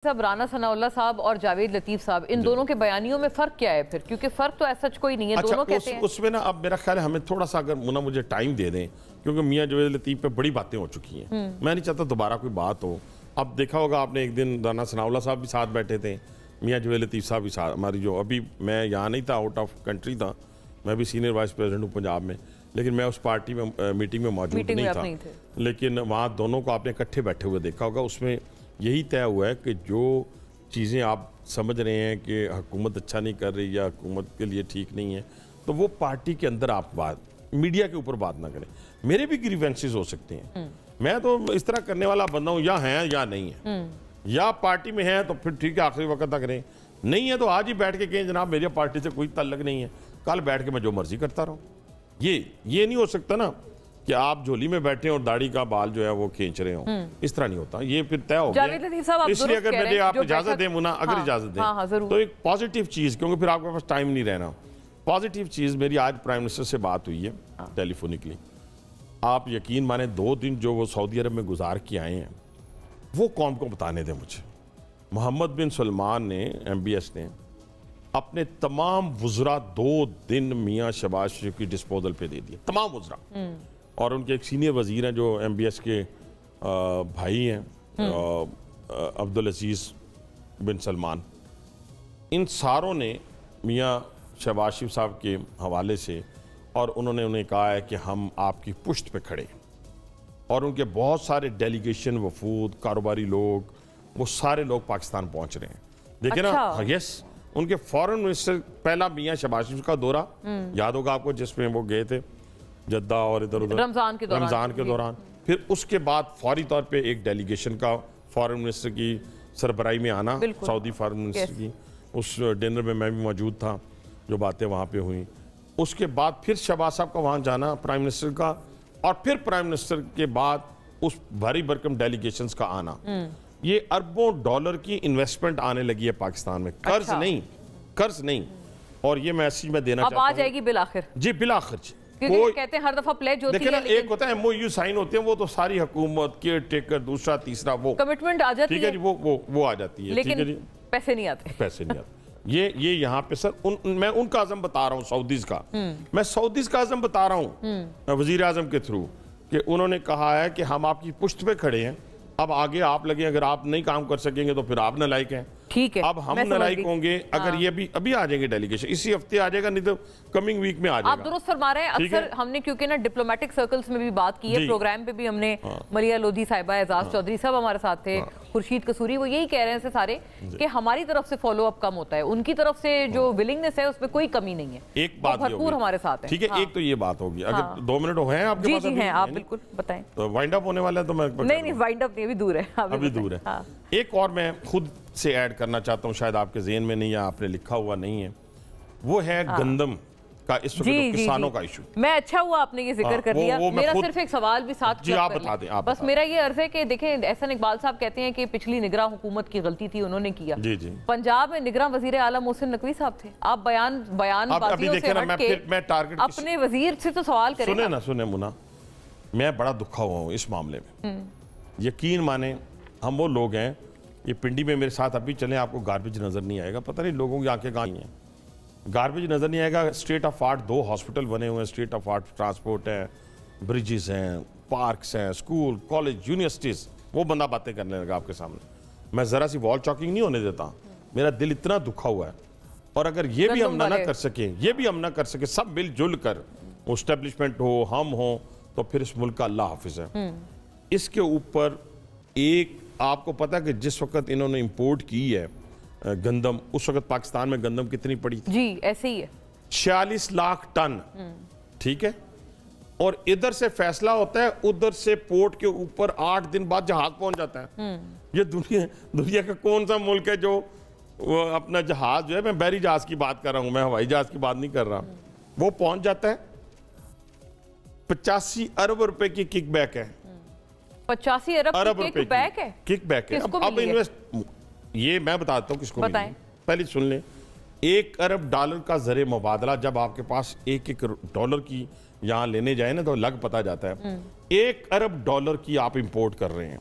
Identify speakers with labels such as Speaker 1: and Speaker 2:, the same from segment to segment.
Speaker 1: साहब, राना सनाउल्लाह साहब और जावेद लतीफ़ साहब, इन दोनों के बयानियों में फ़र्क क्या है फिर? क्योंकि फ़र्क तो ऐसा कोई नहीं है।
Speaker 2: अच्छा,
Speaker 1: दोनों कहते हैं
Speaker 2: उसमें ना अब मेरा ख्याल है हमें थोड़ा सा अगर मुझे टाइम दे दें, क्योंकि मियाँ जावेद लतीफ़ पे बड़ी बातें हो चुकी हैं। मैं नहीं चाहता दोबारा कोई बात हो। अब देखा होगा आपने, एक दिन राना सनाउल्लाह साहब भी साथ बैठे थे, मियाँ जावेद लतीफ़ साहब भी साथ। हमारी जो अभी मैं यहाँ नहीं था, आउट ऑफ कंट्री था, मैं भी सीनियर वाइस प्रेसिडेंट हूँ पंजाब में, लेकिन मैं उस पार्टी में मीटिंग में मौजूद नहीं था। लेकिन वहाँ दोनों को आपने इकट्ठे बैठे हुए देखा होगा। उसमें यही तय हुआ है कि जो चीज़ें आप समझ रहे हैं कि हुकूमत अच्छा नहीं कर रही या हुकूमत के लिए ठीक नहीं है, तो वो पार्टी के अंदर आप बात, मीडिया के ऊपर बात ना करें। मेरे भी ग्रीवेंसेस हो सकते हैं, मैं तो इस तरह करने वाला बंदा हूँ, या है या नहीं है। या पार्टी में है तो फिर ठीक है, आखिरी वक्त तक करें, नहीं है तो आज ही बैठ के कहें जनाब मेरी पार्टी से कोई ताल्लुक नहीं है, कल बैठ के मैं जो मर्जी करता रहूँ। ये नहीं हो सकता ना कि आप झोली में बैठे और दाढ़ी का बाल जो है वो खींच रहे हो। इस तरह नहीं होता, ये फिर तय हो गया। इसलिए अगर मुझे आप इजाजत दें मुना, अगर इजाजत दें तो एक पॉजिटिव चीज, क्योंकि फिर आपके पास टाइम नहीं रहना, पॉजिटिव चीज मेरी आज प्राइम मिनिस्टर से बात हुई है टेलीफोनिकली। आप यकीन माने 2 दिन जो वो सऊदी अरब में गुजार के आए हैं, वो कौम को बताने दें मुझे। मोहम्मद बिन सलमान ने, MBS ने अपने तमाम वुज़रा 2 दिन मियाँ शहबाज शरीफ की डिस्पोजल पे दे दिए, तमाम वुज़रा। और उनके एक सीनियर वजीर हैं जो MBS के भाई हैं, अब्दुल अजीज़ बिन सलमान। इन सारों ने मियाँ शहबाज शरीफ साहब के हवाले से, और उन्होंने उन्हें कहा है कि हम आपकी पुश्त पे खड़े। और उनके बहुत सारे डेलीगेशन, वफूद, कारोबारी लोग, वो सारे लोग पाकिस्तान पहुँच रहे हैं। देखिए ना, यस, उनके फॉरेन मिनिस्टर, पहला मियाँ शहबाज शरीफ का दौरा याद होगा आपको, जिसमें वो गए थे जद्दा और इधर उधर रमजान के दौरान। फिर उसके बाद फौरी तौर पे एक डेलीगेशन का फॉरेन मिनिस्टर की सरबराही में आना, सऊदी फॉरेन मिनिस्टर की। उस डिनर में मैं भी मौजूद था, जो बातें वहाँ पे हुई। उसके बाद फिर शहबाज साहब का वहाँ जाना, प्राइम मिनिस्टर का, और फिर प्राइम मिनिस्टर के बाद उस भारी भरकम डेलीगेशंस का आना। ये अरबों डॉलर की इन्वेस्टमेंट आने लगी है पाकिस्तान में, कर्ज नहीं। और ये मैसेज मैं देना चाहता हूं,
Speaker 1: आ जाएगी बिल आखिर।
Speaker 2: जी, बिल आखिर।
Speaker 1: कोई कहते हैं हर दफा प्लेज होती है,
Speaker 2: लेकिन एक होता है MOU साइन होते हैं, वो तो सारी हुकूमत, केयर टेकर, दूसरा तीसरा, वो कमिटमेंट आ जाती है। ठीक है जी, वो आ जाती है,
Speaker 1: लेकिन पैसे नहीं आते।
Speaker 2: ये यहाँ पे सर मैं उनका आज़म बता रहा हूँ, सऊदीज का। मैं सऊदीज का आज़म बता रहा हूँ वजीर आज़म के थ्रू, कि उन्होंने कहा है कि हम आपकी पुश्त पे खड़े हैं, अब आगे आप लगे, अगर आप नहीं काम कर सकेंगे तो फिर आप नालायक हैं। ठीक है, अब हम नालायक होंगे अगर ये भी अभी आ जाएंगे डेलीगेशन, इसी हफ्ते आ जाएगा, नहीं तो कमिंग वीक में आ जाएगा।
Speaker 1: आप दुरुस्त फरमा रहे हैं। अक्सर हमने, क्योंकि ना डिप्लोमेटिक सर्कल्स में भी बात की है, प्रोग्राम पे भी हमने मलिया लोधी साहिबा, एजाज चौधरी सब हमारे साथ थे, खुर्शीद कसूरी, वो यही कह रहे हैं सारे कि हमारी तरफ से फॉलो अप कम होता है, उनकी तरफ से जो विलिंगनेस है उसमें कोई कमी नहीं है। एक बात भरपूर हमारे साथ है।
Speaker 2: ठीक है, एक तो ये बात होगी। अगर 2 मिनट हैं आपके पास?
Speaker 1: जी हैं, आप बिल्कुल बताएं।
Speaker 2: तो वाइंड अप होने वाला है, तो मैं
Speaker 1: नहीं वाइंड अप नहीं, अभी दूर है,
Speaker 2: अभी दूर है। एक और मैं खुद से ऐड करना चाहता हूँ, शायद आपके ज़हन में नहीं, या आपने लिखा हुआ नहीं है, वो है गंदम का इस वक्त किसानों का इशू।
Speaker 1: मैं अच्छा हुआ आपने ये जिक्र कर लिया। मेरा सिर्फ एक सवाल भी साथ
Speaker 2: जी, आप बता दें।
Speaker 1: बस मेरा ये अर्ज है कि देखें, एहसन इकबाल साहब कहते हैं कि पिछली निगरां हुकूमत की गलती थी, उन्होंने किया। जी जी, पंजाब में निगरां वजीर आला मोहसिन नकवी साहब थे। आप बयानबाजियों से हट के अपने वजीर से तो सवाल करें।
Speaker 2: सुने मुना, मैं बड़ा दुखा हुआ हूँ इस मामले में। यकीन माने, हम वो लोग हैं, ये पिंडी में मेरे साथ अभी चले, आपको गार्बेज नजर नहीं आएगा, पता नहीं लोगों की आंखें कहाँ हैं, गार्बेज नजर नहीं आएगा। स्टेट ऑफ आर्ट 2 हॉस्पिटल बने हुए हैं, स्टेट ऑफ आर्ट ट्रांसपोर्ट है, ब्रिजेस हैं, पार्क्स हैं, स्कूल, कॉलेज, यूनिवर्सिटीज। वो बंदा बातें करने लगा आपके सामने। मैं जरा सी वॉल चॉकिंग नहीं होने देता, मेरा दिल इतना दुखा हुआ है। और अगर ये भी हम ना कर सके, सब मिलजुल कर, एस्टेब्लिशमेंट हो, हम हो, तो फिर इस मुल्क का अल्लाह हाफिज है। इसके ऊपर एक, आपको पता है कि जिस वक्त इन्होंने इंपोर्ट की है गंदम, उस वक्त पाकिस्तान में गंदम कितनी पड़ी थी?
Speaker 1: जी, ऐसे ही है,
Speaker 2: 46 लाख टन। ठीक है, और इधर से फैसला होता है, उधर से पोर्ट के ऊपर 8 दिन बाद जहाज पहुंच जाता है। ये दुनिया का कौन सा मुल्क है जो अपना जहाज जो है, मैं बहरी जहाज की बात कर रहा हूं, मैं हवाई जहाज की बात नहीं कर रहा, वो पहुंच जाता है। 85 अरब रुपए की किकबैक है।
Speaker 1: 85 अरब
Speaker 2: किकबैक है। अब इन्वेस्ट, ये मैं बताता हूँ किसको मिली, पहले सुन लें। 1 अरब डॉलर का ज़र मुबादला, जब आपके पास 1 डॉलर की यहाँ लेने जाए ना, तो लग पता जाता है। 1 अरब डॉलर की आप इंपोर्ट कर रहे हैं,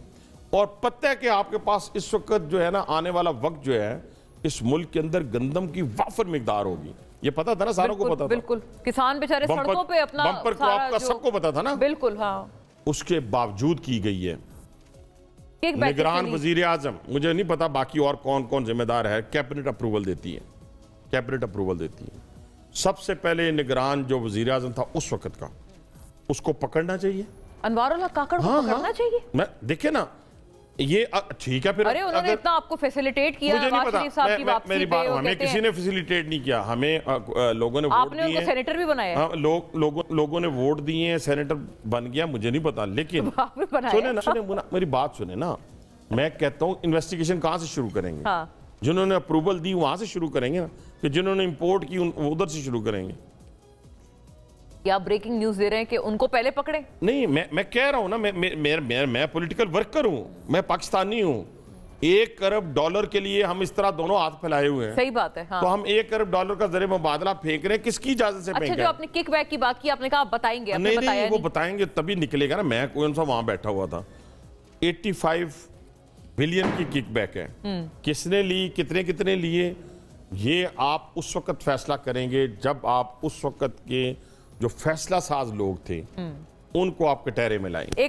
Speaker 2: और पता है कि आपके पास इस वक्त जो है ना, आने वाला वक्त जो है, इस मुल्क के अंदर गंदम की वाफर मिकदार होगी। ये पता था ना, सारों को पता था।
Speaker 1: बिल्कुल, किसान बेचारे सड़कों पे अपना
Speaker 2: बम्पर क्रॉप का सबको पता था ना।
Speaker 1: बिल्कुल, हाँ।
Speaker 2: उसके बावजूद की गई है। निगरान वजीर आजम, मुझे नहीं पता बाकी और कौन कौन जिम्मेदार है, कैबिनेट अप्रूवल देती है, कैबिनेट अप्रूवल देती है। सबसे पहले निगरान जो वजीर आजम था उस वक्त का, उसको पकड़ना चाहिए,
Speaker 1: अनवारुल हक काकड़ को पकड़ना चाहिए।
Speaker 2: मैं देखे ना, ये ठीक है फिर।
Speaker 1: अरे उन्होंने इतना आपको फैसिलिटेट किया,
Speaker 2: मुझे नहीं पता, मेरी बात, हमें किसी ने फैसिलिटेट नहीं किया, हमें लोगों ने वोट दिए,
Speaker 1: आपने सेनेटर भी बनाया,
Speaker 2: लोगों ने वोट दिए, सेनेटर बन गया, मुझे नहीं पता। लेकिन सुने ना, मेरी बात सुने ना, मैं कहता हूँ इन्वेस्टिगेशन कहाँ से शुरू करेंगे? जिन्होंने अप्रूवल दी वहां से शुरू करेंगे ना, कि जिन्होंने इंपोर्ट की उधर से शुरू करेंगे।
Speaker 1: क्या ब्रेकिंग न्यूज दे रहे हैं कि उनको पहले पकड़े? नहीं,
Speaker 2: मैं कह रहा हूं ना, मैं पॉलिटिकल वर्कर हूं, मैं पाकिस्तानी हूं। $1 अरब के लिए हम इस तरह दोनों हाथ फैलाए हुए हैं।
Speaker 1: सही बात है, हाँ।
Speaker 2: तो हम $1 अरब का जरिए मुबादला फेंक रहे हैं, किसकी इजाजत से फेंक रहे हैं?
Speaker 1: जो आपने किक बैक की बात की, आपने कहा आप बताएंगे,
Speaker 2: नहीं, नहीं, वो बताएंगे तभी निकलेगा ना। मैं कौन सा वहां बैठा हुआ था। 85 बिलियन की किक बैक है, किसने ली, कितने कितने लिए, ये आप उस वक्त फैसला करेंगे जब आप उस वक्त के जो फैसला साज लोग थे उनको आप कटहरे में लाएंगे।